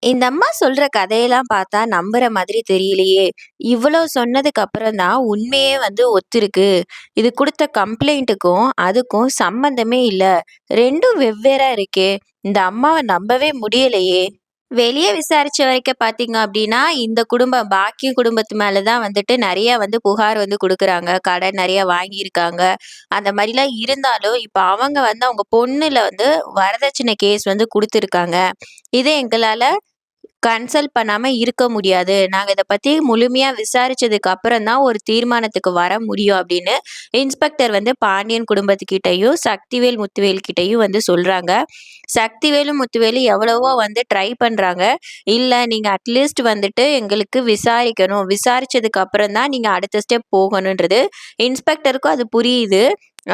இந்த அம்மா சொல்ற கதையெல்லாம் பார்த்தா நம்புற மாதிரி தெரியலையே! இவ்ளோ சொன்னதுக்கு அப்புறம் தான் உண்மையே ஒத்திருக்கு. இது குடுத்த கம்ப்ளைண்ட்டுக்கும், அதுக்கும் சம்மந்தமே இல்ல. 2ம் வெவ்வேறா இருக்கே! இந்த அம்மாவ நம்பவே முடியலையே! வெளிய விசாரிச்ச வரைக்கும் பார்த்தீங்க அப்டின்னா, இந்த குடும்பம் பாக்கி குடும்பத்து மேல தான் நெறைய புகார் குடுக்குறாங்க. கடன் நெறைய வாங்கியிருக்காங்க. அந்த மாரிலாம் இருந்தாலும், இப்ப அவங்க அவங்க பொண்ணுல வரதட்சணை கேஸ் குடுத்துருக்காங்க. இத எங்களால கன்சல்ட் பண்ணாம இருக்க முடியாது. நாங்க இத பத்தி முழுமையா விசாரிச்சதுக்கு அப்புறம் தான் ஒரு தீர்மானத்துக்கு வர முடியும் அப்படின்னு இன்ஸ்பெக்டர் பாண்டியன் குடும்பத்துக்கிட்டயும், சக்திவேல் முத்துவேல் கிட்டயும் சொல்றாங்க. சக்திவேலும், முத்துவேலும் எவ்வளவோ ட்ரை பண்றாங்க. இல்ல நீங்க அட்லீஸ்ட் எங்களுக்கு விசாரிக்கணும். விசாரிச்சதுக்கு அப்புறம் தான் நீங்க அடுத்த ஸ்டெப் போகணுன்றது இன்ஸ்பெக்டருக்கும் அது புரியுது.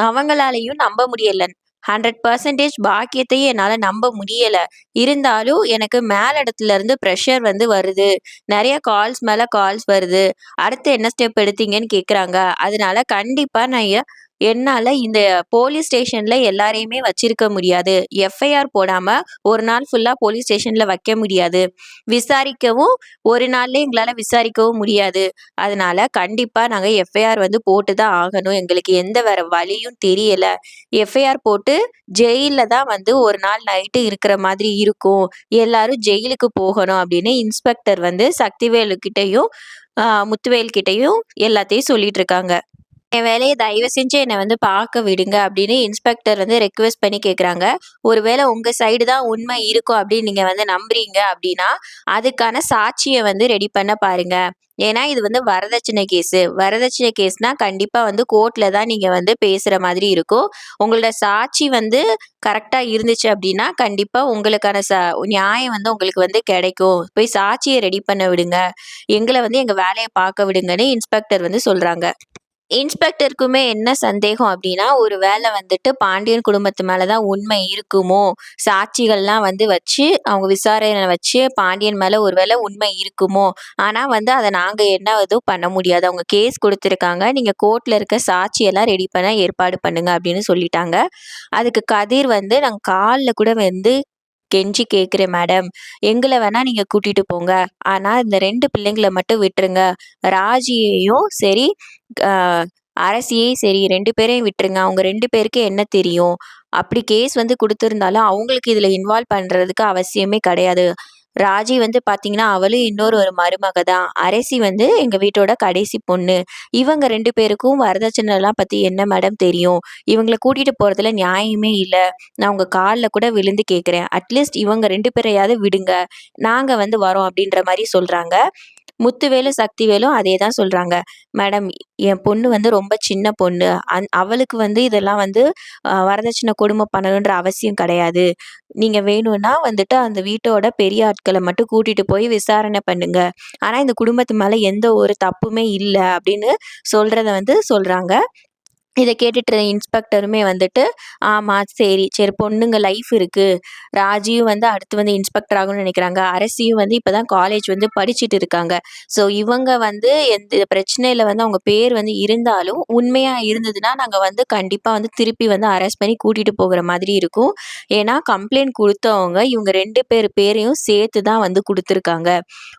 அவங்களாலயும் நம்ப முடியல. 100% பாக்கியத்தையும் என்னால நம்ப முடியல. இருந்தாலும் எனக்கு மேலிடத்துல இருந்து பிரஷர் வருது. நெறைய கால்ஸ் மேல கால்ஸ் வருது. அடுத்து என்ன ஸ்டெப் எடுத்தீங்கன்னு கேட்குறாங்க. அதனால கண்டிப்பா நான் என்னால இந்த போலீஸ் ஸ்டேஷன்ல எல்லாரையுமே வச்சிருக்க முடியாது. எஃப்ஐஆர் போடாம ஒரு நாள் ஃபுல்லா போலீஸ் ஸ்டேஷன்ல வைக்க முடியாது. விசாரிக்கவும் ஒரு நாள்லயே எங்களால விசாரிக்கவும் முடியாது. அதனால கண்டிப்பா நாங்க எஃப்ஐஆர் போட்டு தான் ஆகணும். எங்களுக்கு எந்த வேற வழியும் தெரியல. எஃப்ஐஆர் போட்டு ஜெயில்ல தான் ஒரு நாள் நைட்டு இருக்கிற மாதிரி இருக்கும். எல்லாரும் ஜெயிலுக்கு போகணும் அப்படின்னு இன்ஸ்பெக்டர் சக்திவேலு கிட்டயும், முத்துவேல் கிட்டயும் எல்லாத்தையும் சொல்லிட்டு இருக்காங்க. என் வேலைய தயவு செஞ்சு என்ன பார்க்க விடுங்க அப்படின்னு இன்ஸ்பெக்டர் ரெக்வெஸ்ட் பண்ணி கேட்குறாங்க. ஒருவேளை உங்க சைடு தான் உண்மை இருக்கும் அப்படின்னு நீங்க நம்புறீங்க அப்படின்னா, அதுக்கான சாட்சிய ரெடி பண்ண பாருங்க. ஏன்னா இது வரதட்சணை கேஸு. வரதட்சணை கேஸ்னா கண்டிப்பா கோர்ட்ல தான் நீங்க பேசுற மாதிரி இருக்கும். உங்களோட சாட்சி கரெக்ட்டா இருந்துச்சு அப்படின்னா, கண்டிப்பா உங்களுக்கான நியாயம் உங்களுக்கு கிடைக்கும். போய் சாட்சிய ரெடி பண்ண விடுங்க. எங்கள எங்க வேலைய பார்க்க விடுங்கன்னு இன்ஸ்பெக்டர் சொல்றாங்க. இன்ஸ்பெக்டருக்குமே என்ன சந்தேகம் அப்டின்னா, ஒரு வேள பாண்டியன் குடும்பத்து மேல தான் உண்மை இருக்குமோ! சாட்சிகள்லாம் வச்சு, அவங்க விசாரணை வச்சு பாண்டியன் மேல ஒரு வேள உண்மை இருக்குமோ! ஆனா அத நாங்க என்ன எதுவும் பண்ண முடியாது. அவங்க கேஸ் குடுத்துருக்காங்க. நீங்க கோர்ட்ல இருக்க சாட்சியெல்லாம் ரெடி பண்ண ஏற்பாடு பண்ணுங்க அப்டின்னு சொல்லிட்டாங்க. அதுக்கு கதிர் நாங்க கால்ல கூட கெஞ்சி கேட்கிறேன் மேடம். எங்கள வேணா நீங்க கூட்டிட்டு போங்க. ஆனா இந்த 2 பிள்ளைங்கள மட்டும் விட்டுருங்க. ராஜியையும் சரி, அ அரசியையும் சரி 2 பேரையும் விட்டுருங்க. அவங்க 2 பேருக்கு என்ன தெரியும்? அப்படி கேஸ் குடுத்திருந்தாலும் அவங்களுக்கு இதுல இன்வால்வ் பண்றதுக்கு அவசியமே கிடையாது. ராஜி பாத்தீங்கன்னா, அவளும் இன்னொரு ஒரு மருமக தான். அரசி எங்க வீட்டோட கடைசி பொண்ணு. இவங்க 2 பேருக்கும் வரதட்சணைலாம் பத்தி என்ன மேடம் தெரியும்? இவங்கள கூட்டிட்டு போறதுல நியாயமே இல்ல. நான் உங்க கால்ல கூட விழுந்து கேட்கிறேன். அட்லீஸ்ட் இவங்க 2 பேரையாவது விடுங்க. நாங்க வரோம் அப்படின்ற மாரி சொல்றாங்க. முத்துவேலும், சக்திவேலும் அதே தான் சொல்றாங்க. மேடம் என் பொண்ணு ரொம்ப சின்ன பொண்ணு. அவளுக்கு இதெல்லாம் வரதட்சணை கொடுமை பண்ணணுன்ற அவசியம் கிடையாது. நீங்க வேணும்னா அந்த வீட்டோட பெரிய ஆட்கள மட்டும் கூட்டிட்டு போய் விசாரணை பண்ணுங்க. ஆனா இந்த குடும்பத்து மேல எந்த ஒரு தப்புமே இல்ல அப்படின்னு சொல்றத சொல்றாங்க. இத கேட்டுட்டு இன்ஸ்பெக்டருமே ஆமா சரி, சரி பொண்ணுங்க லைஃப் இருக்கு. ராஜியும் அடுத்து இன்ஸ்பெக்டர் ஆகணும்னு நினைக்கிறாங்க. அரசியும் இப்ப தான் காலேஜ் படிச்சுட்டு இருக்காங்க. ஸோ இவங்க எந்த பிரச்சனையில அவங்க பேர் இருந்தாலும், உண்மையா இருந்ததுன்னா நாங்க கண்டிப்பா திருப்பி அரெஸ்ட் பண்ணி கூட்டிட்டு போகுற மாதிரி இருக்கும். ஏன்னா கம்ப்ளைண்ட் குடுத்தவங்க இவங்க 2 பேரையும் சேர்த்து தான் குடுத்துருக்காங்க.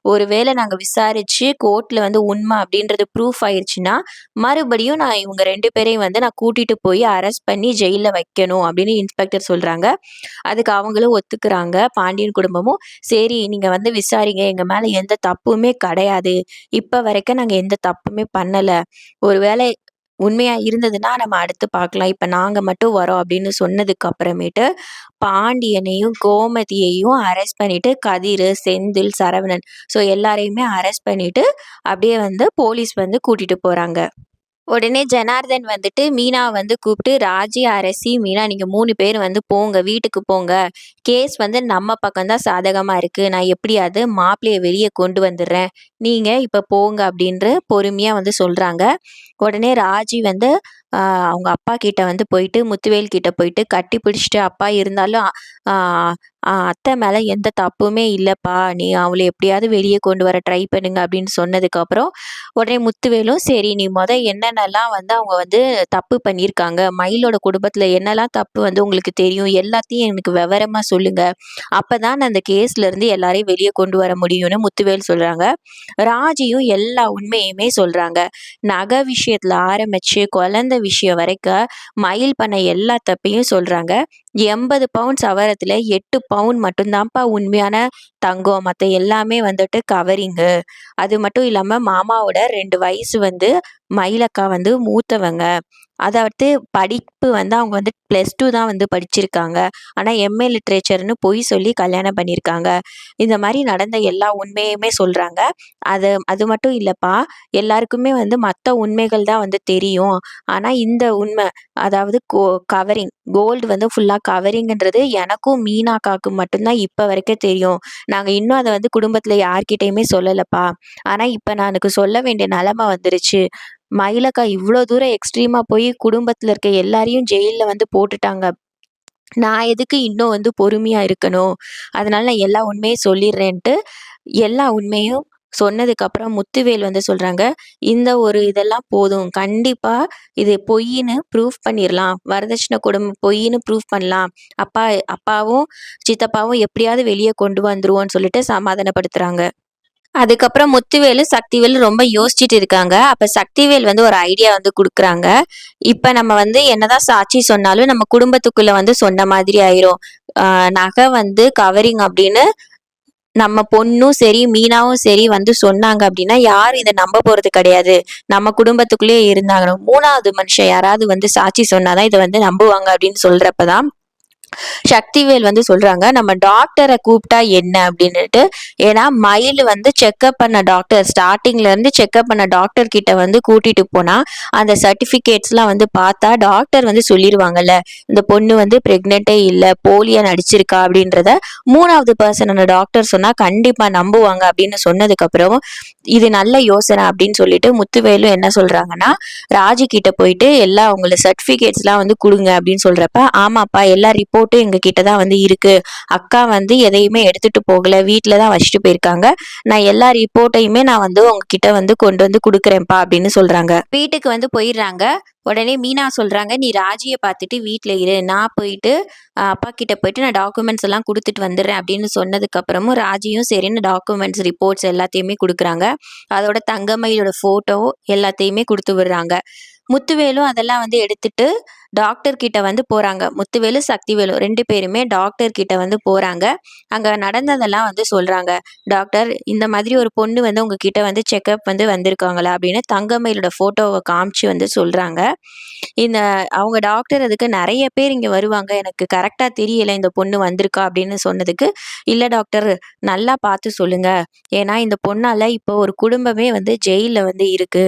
ஒருவேள நாங்க விசாரிச்சு கோர்ட்ல உண்மை அப்படின்றது ப்ரூஃப் ஆயிருச்சுன்னா, மறுபடியும் நான் இவங்க 2 பேரையும் நான் கூட்டிட்டு போய் அரெஸ்ட் பண்ணி ஜெயில்ல வைக்கணும் அப்படின்னு இன்ஸ்பெக்டர் சொல்றாங்க. அதுக்கு அவங்களும் ஒத்துக்குறாங்க. பாண்டியன் குடும்பமும், சரி நீங்க விசாரிங்க. எங்க மேல எந்த தப்புமே கிடையாது. இப்ப வரைக்கும் நாங்க எந்த தப்புமே பண்ணல. ஒருவேளை உண்மையா இருந்ததுன்னா நம்ம அடுத்து பார்க்கலாம். இப்ப நாங்க மட்டும் வரோம் அப்படின்னு சொன்னதுக்கு அப்புறமேட்டு, பாண்டியனையும், கோமதியையும் அரெஸ்ட் பண்ணிட்டு, கதிரு, செந்தில், சரவணன் எல்லாரையுமே அரெஸ்ட் பண்ணிட்டு, அப்படியே போலீஸ் கூட்டிட்டு போறாங்க. உடனே ஜனார்தன் மீனாவ கூப்பிட்டு, "ராஜி, அரசி, மீனா நீங்க 3 பேர் போங்க. வீட்டுக்கு போங்க. கேஸ் நம்ம பக்கம் தான் சாதகமா இருக்கு. நான் எப்படியாவது மாப்பிள்ளைய வெளிய கொண்டு வந்துர்றேன். நீங்க இப்ப போங்க" அப்படின்று பொறுமையா சொல்றாங்க. உடனே ராஜி ஆ அவங்க அப்பா கிட்ட வந்து போயிட்டு முத்துவேல் கிட்ட போயிட்டு கட்டி பிடிச்சுட்டு, "அப்பா இருந்தாலும் ஆ அத்தை மேல எந்த தப்புமே இல்லப்பா. நீ அவள எப்படியாவது வெளிய கொண்டு வர ட்ரை பண்ணுங்க" அப்படின்னு சொன்னதுக்கப்புறம், உடனே முத்துவேலும், "சரி நீ என்னென்னலாம் வந்து அவங்க வந்து தப்பு பண்ணியிருக்காங்க, மயிலோட குடும்பத்தில என்னலாம் தப்பு வந்து உங்களுக்கு தெரியும், எல்லாத்தையும் எனக்கு விவரமா சொல்லுங்க. அப்பதான் நான் அந்த கேஸ்ல இருந்து எல்லாரையும் வெளிய கொண்டு வர முடியும்னு" முத்துவேல் சொல்றாங்க. ராஜியும் எல்லா உண்மையுமே சொல்றாங்க. நகை விஷயத்துல ஆரம்பிச்சு, குழந்தை விஷயம் வரைக்கும் மயில் பண்ண எல்லா தப்பையும் சொல்றாங்க. 80 பவுன் சவரத்துல 8 பவுன் மட்டும் தான்ப்பா உண்மையான தங்கம். மத்த எல்லாமே வந்துட்டு கவரிங்கு. அது மட்டும் இல்லாம மாமாவோட 2 வயசு வந்து மயிலக்கா வந்து மூத்தவங்க. அதாவது படிப்பு வந்து அவங்க வந்து +2 தான் வந்து படிச்சிருக்காங்க. ஆனா எம்.ஏ லிட்ரேச்சர்ன்னு பொய் சொல்லி கல்யாணம் பண்ணியிருக்காங்க. இந்த மாரி நடந்த எல்லா உண்மையுமே சொல்றாங்க. அது அது மட்டும் இல்லப்பா, எல்லாருக்குமே வந்து மத்த உண்மைகள் தான் வந்து தெரியும். ஆனா இந்த உண்மை, அதாவது கவரிங் கோல்டு வந்து ஃபுல்லா கவரிங்ன்றது எனக்கும் மீனாக்காவுக்கும் மட்டும் தான் இப்ப வரைக்கும் தெரியும். நாங்க இன்னும் அத வந்து குடும்பத்துல யார்கிட்டயுமே சொல்லலப்பா. ஆனா இப்ப நான் எனக்கு சொல்ல வேண்டிய நெலைம வந்துருச்சு. மயிலக்கா இவ்ளோ தூரம் எக்ஸ்ட்ரீமா போய் குடும்பத்துல இருக்க எல்லாரையும் ஜெயில்ல வந்து போட்டுட்டாங்க. நான் எதுக்கு இன்னும் வந்து பொறுமையா இருக்கணும்? அதனால நான் எல்லா உண்மையும் சொல்லிர்றேன்ட்டு, எல்லா உண்மையும் சொன்னதுக்கப்புறம் முத்துவேல் வந்து சொல்றாங்க, "இந்த ஒரு இதெல்லாம் போதும். கண்டிப்பா இது பொய்ன்னு ப்ரூஃப் பண்ணிர்லாம். வரதட்சணை கொடும பொய்ன்னு ப்ரூஃப் பண்ணலாம். அப்பா அப்பாவும், சித்தப்பாவும் எப்படியாவது வெளிய கொண்டு வந்துருவோம்ன்னு" சொல்லிட்டு சமாதானப்படுத்துறாங்க. அதுக்கப்புறம் முத்துவேலு, சக்திவேலு ரொம்ப யோசிச்சுட்டு இருக்காங்க. அப்ப சக்திவேல் வந்து ஒரு ஐடியா வந்து குடுக்குறாங்க. இப்ப நம்ம வந்து என்னதான் சாட்சி சொன்னாலும் நம்ம குடும்பத்துக்குள்ள வந்து சொன்ன மாதிரி ஆயிரும். ஆ நகை வந்து கவரிங் அப்படின்னு நம்ம பொண்ணும் சரி, மீனாவும் சரி வந்து சொன்னாங்க அப்படின்னா, யாரும் இத நம்ப போறது கிடையாது. நம்ம குடும்பத்துக்குள்ளேயே இருந்தாகணும். 3வது மனுஷன் யாராவது வந்து சாட்சி சொன்னா தான் இத வந்து நம்புவாங்க அப்படின்னு சொல்றப்ப தான் சக்திவேல் வந்து சொல்றாங்க, "நம்ம டாக்டர கூப்பிட்டா என்ன?" அப்படின்னுட்டு. ஏன்னா, மயில் வந்து செக்கப் பண்ண டாக்டர் ஸ்டார்ட்டிங்ல இருந்து செக்கப் பண்ண டாக்டர் கிட்ட வந்து கூட்டிட்டு போனா, அந்த சர்டிஃபிகேட்ஸ்லாம் வந்து பார்த்தா, டாக்டர் வந்து சொல்லிருவாங்கல்ல, இந்த பொண்ணு வந்து பிரெக்னன்ட்டே இல்ல, போலியா நடிச்சிருக்கா அப்படின்றத 3வது பெர்சனான டாக்டர் சொன்னா கண்டிப்பா நம்புவாங்க அப்படின்னு சொன்னதுக்கப்புறம், இது நல்ல யோசனை அப்படின்னு சொல்லிட்டு முத்துவேலு என்ன சொல்றாங்கன்னா, ராஜி கிட்ட போயிட்டு எல்லா உங்கள சர்டிஃபிகேட்ஸ்லாம் வந்து குடுங்க அப்படின்னு சொல்றப்ப, ஆமாப்பா எல்லா ரிப்போர்ட்டும் எங்க கிட்ட தான் வந்து இருக்கு. அக்கா வந்து எதையுமே எடுத்துட்டு போகல. வீட்ல தான் வச்சுட்டு போயிருக்காங்க. நான் எல்லா ரிப்போர்ட்டையுமே நான் வந்து உங்ககிட்ட வந்து கொண்டு வந்து குடுக்குறேன்ப்பா அப்படின்னு சொல்றாங்க. வீட்டுக்கு வந்து போயிடுறாங்க. உடனே மீனா சொல்றாங்க, "நீ ராஜிய பார்த்துட்டு வீட்ல இரு. நான் போயிட்டு அப்பா கிட்ட போயிட்டு நான் டாக்குமெண்ட்ஸ் எல்லாம் குடுத்துட்டு வந்துடுறேன்" அப்படின்னு சொன்னதுக்கு அப்புறமும் ராஜியும் சரின்னு டாக்குமெண்ட்ஸ், ரிப்போர்ட்ஸ் எல்லாத்தையுமே குடுக்குறாங்க. அதோட தங்கமயிலோட ஃபோட்டோ எல்லாத்தையுமே குடுத்து விடுறாங்க. முத்துவேலும் அதெல்லாம் வந்து எடுத்துட்டு டாக்டர் கிட்ட வந்து போறாங்க. முத்துவேலு, சக்திவேலு 2 பேருமே டாக்டர் கிட்ட வந்து போறாங்க. அங்க நடந்ததெல்லாம் வந்து சொல்றாங்க. "டாக்டர், இந்த மாதிரி ஒரு பொண்ணு வந்து உங்ககிட்ட வந்து செக்கப் வந்து வந்திருக்காங்களா?" அப்படின்னு தங்கமயிலோட ஃபோட்டோவ காமிச்சு வந்து சொல்றாங்க. இந்த அவங்க டாக்டர் அதுக்கு "நெறைய பேர் இங்க வருவாங்க. எனக்கு கரெக்ட்டா தெரியல இந்த பொண்ணு வந்திருக்கா" அப்படின்னு சொன்னதுக்கு, "இல்ல டாக்டர், நல்லா பார்த்து சொல்லுங்க. ஏன்னா இந்த பொண்ணால இப்போ ஒரு குடும்பமே வந்து ஜெயில்ல வந்து இருக்கு.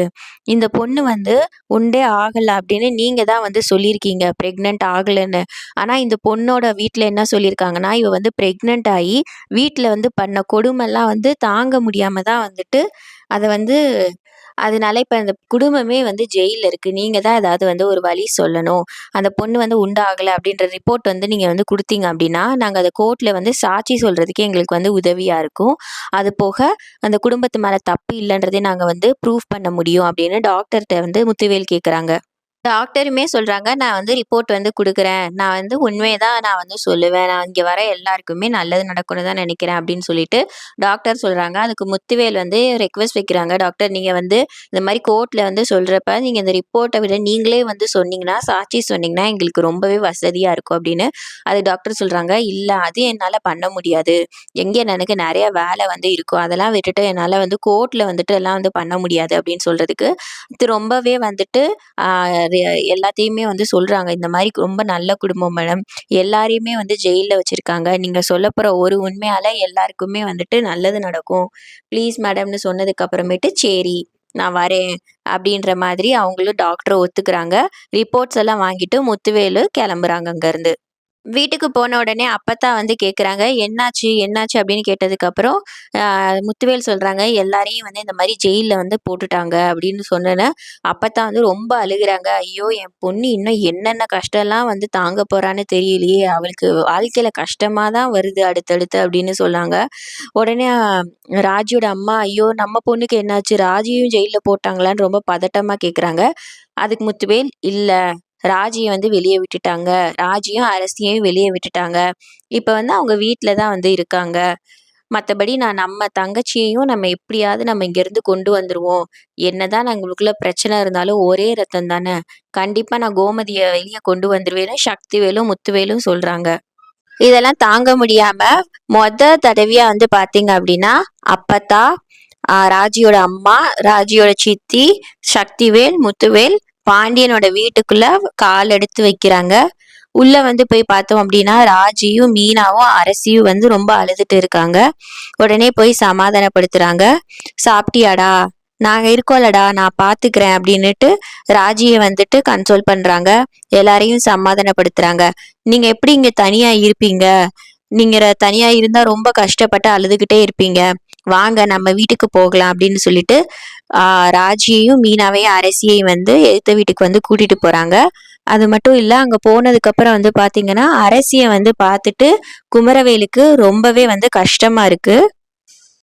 இந்த பொண்ணு வந்து உண்டே ஆகல அப்படின்னு நீங்க தான் வந்து சொல்லியிருக்கீங்க, பிரெக்னன்ட் ஆகலன்னு. ஆனா இந்த பொண்ணோட வீட்ல என்ன சொல்லியிருக்காங்கன்னா, இவ வந்து பிரெக்னன்ட் ஆயி வீட்ல வந்து பண்ண கொடுமைலாம் வந்து தாங்க முடியாம தான் வந்துட்டு அத வந்து அதனால இப்ப அந்த குடும்பமே வந்து ஜெயில்ல இருக்கு. நீங்க தான் ஏதாவது வந்து ஒரு வழி சொல்லணும். அந்த பொண்ணு வந்து உண்டாகல அப்படின்ற ரிப்போர்ட் வந்து நீங்க வந்து குடுத்தீங்க அப்படின்னா, நாங்க அத கோர்ட்ல வந்து சாட்சி சொல்றதுக்கு எங்களுக்கு வந்து உதவியா இருக்கும். அது போக அந்த குடும்பத்து மேல தப்பு இல்லன்றதையும் நாங்க வந்து ப்ரூஃப் பண்ண முடியும் அப்படின்னு டாக்டர்ட்ட வந்து முத்துவேல் கேட்கறாங்க. டாக்டருமே சொல்றாங்க, "நான் வந்து ரிப்போர்ட் வந்து குடுக்குறேன். நான் வந்து உண்மைய தான் நான் வந்து சொல்லுவேன். நான் இங்க வர எல்லாருக்குமே நல்லது நடக்கும்னு தான் நெனைக்கிறேன்" அப்படின்னு சொல்லிட்டு டாக்டர் சொல்றாங்க. அதுக்கு முத்துவேல் வந்து ரெக்வெஸ்ட் வைக்கிறாங்க, "டாக்டர், நீங்க வந்து இந்த மாரி கோர்ட்ல வந்து சொல்றப்ப, நீங்க இந்த ரிப்போர்ட்ட விட நீங்களே வந்து சொன்னீங்கன்னா, சாட்சி சொன்னீங்கன்னா எங்களுக்கு ரொம்பவே வசதியா இருக்கும்" அப்படின்னு. அதுக்கு டாக்டர் சொல்றாங்க, "இல்ல, அது என்னால பண்ண முடியாது. எங்க எனக்கு நெறைய வேலை வந்து இருக்கும். அதெல்லாம் விட்டுட்டு என்னால வந்து கோர்ட்ல வந்துட்டு எல்லாம் வந்து பண்ண முடியாது" அப்படின்னு சொல்றதுக்கு, இது ரொம்பவே வந்துட்டு ஆ அது எல்லாத்தையுமே வந்து சொல்றாங்க. இந்த மாரி ரொம்ப நல்ல குடும்பம் மேடம். எல்லாரையுமே வந்து ஜெயில்ல வச்சிருக்காங்க. நீங்க சொல்லப்போற ஒரு உண்மையால எல்லாருக்குமே வந்துட்டு நல்லது நடக்கும். ப்ளீஸ் மேடம்னு சொன்னதுக்கு அப்புறமேட்டு, "சரி, நான் வரேன்" அப்படின்ற மாதிரி அவங்களும் டாக்டர் ஒத்துக்கிறாங்க. ரிப்போர்ட்ஸ் எல்லாம் வாங்கிட்டு முத்துவேலு கெளம்புறாங்க அங்கருந்து. வீட்டுக்கு போன உடனே அப்பத்தா வந்து கேட்குறாங்க, "என்னாச்சு? என்னாச்சு?" அப்படின்னு கேட்டதுக்கப்புறம், முத்துவேல் சொல்றாங்க, "எல்லாரையும் வந்து இந்த மாரி ஜெயில்ல வந்து போட்டுட்டாங்க." அப்படின்னு சொன்னோனே, அப்பத்தா வந்து ரொம்ப அழுகுறாங்க. "ஐயோ! என் பொண்ணு இன்னும் என்னென்ன கஷ்டம்லாம் வந்து தாங்க போறான்னு தெரியலையே! அவளுக்கு வாழ்க்கையில கஷ்டமா தான் வருது அடுத்தடுத்து." அப்படின்னு சொன்னாங்க. உடனே ராஜியோட அம்மா, "ஐயோ! நம்ம பொண்ணுக்கு என்னாச்சு? ராஜியும் ஜெயில்ல போட்டாங்களான்னு?" ரொம்ப பதட்டமா கேட்குறாங்க. அதுக்கு முத்துவேல், "இல்ல. ராஜிய வந்து வெளிய விட்டுட்டாங்க. ராஜியும், அரசியையும் வெளிய விட்டுட்டாங்க. இப்ப வந்து அவங்க வீட்ல தான் வந்து இருக்காங்க. மத்தபடி நம்ம தங்கச்சியையும் நம்ம எப்படியாவது நம்ம இங்கேருந்து கொண்டு வந்துருவோம். என்னதான் எங்களுக்குள்ள பிரச்சனை இருந்தாலும் ஒரே ரத்தம் தானே! கண்டிப்பா நான் கோமதிய வெளிய கொண்டு வந்துருவேன்னு" சக்திவேலும், முத்துவேலும் சொல்றாங்க. இதெல்லாம் தாங்க முடியாம தடவையா வந்து பார்த்தீங்க அப்படின்னா, அப்பத்தா, ராஜியோட அம்மா, ராஜியோட சித்தி, சக்திவேல், முத்துவேல் பாண்டியனோட வீட்டுக்குள்ள கால் எடுத்து வைக்கிறாங்க. உள்ள வந்து போய் பார்த்தோம் அப்படின்னா, ராஜியும், மீனாவும், அரசியும் வந்து ரொம்ப அழுதுட்டு இருக்காங்க. உடனே போய் சமாதானப்படுத்துறாங்க. "சாப்பிட்டியாடா? நாங்க இருக்கோம்லடா, நான் பார்த்துக்கிறேன்" அப்படின்னுட்டு ராஜிய வந்துட்டு கன்சோல் பண்றாங்க. எல்லாரையும் சமாதானப்படுத்துறாங்க. "நீங்க எப்படி இங்க தனியா இருப்பீங்க? நீங்க தனியா இருந்தா ரொம்ப கஷ்டப்பட்டு அழுதுகிட்டே இருப்பீங்க. வாங்க நம்ம வீட்டுக்கு போகலாம்" அப்படின்னு சொல்லிட்டு, ராஜியையும், மீனாவையும், அரசியையும் வந்து எதித்த வீட்டுக்கு வந்து கூட்டிட்டு போறாங்க. அது மட்டும் இல்ல, அங்க போனதுக்கப்புறம் வந்து பார்த்தீங்கன்னா, அரசிய வந்து பார்த்துட்டு குமரவேலுக்கு ரொம்பவே வந்து கஷ்டமா இருக்கு.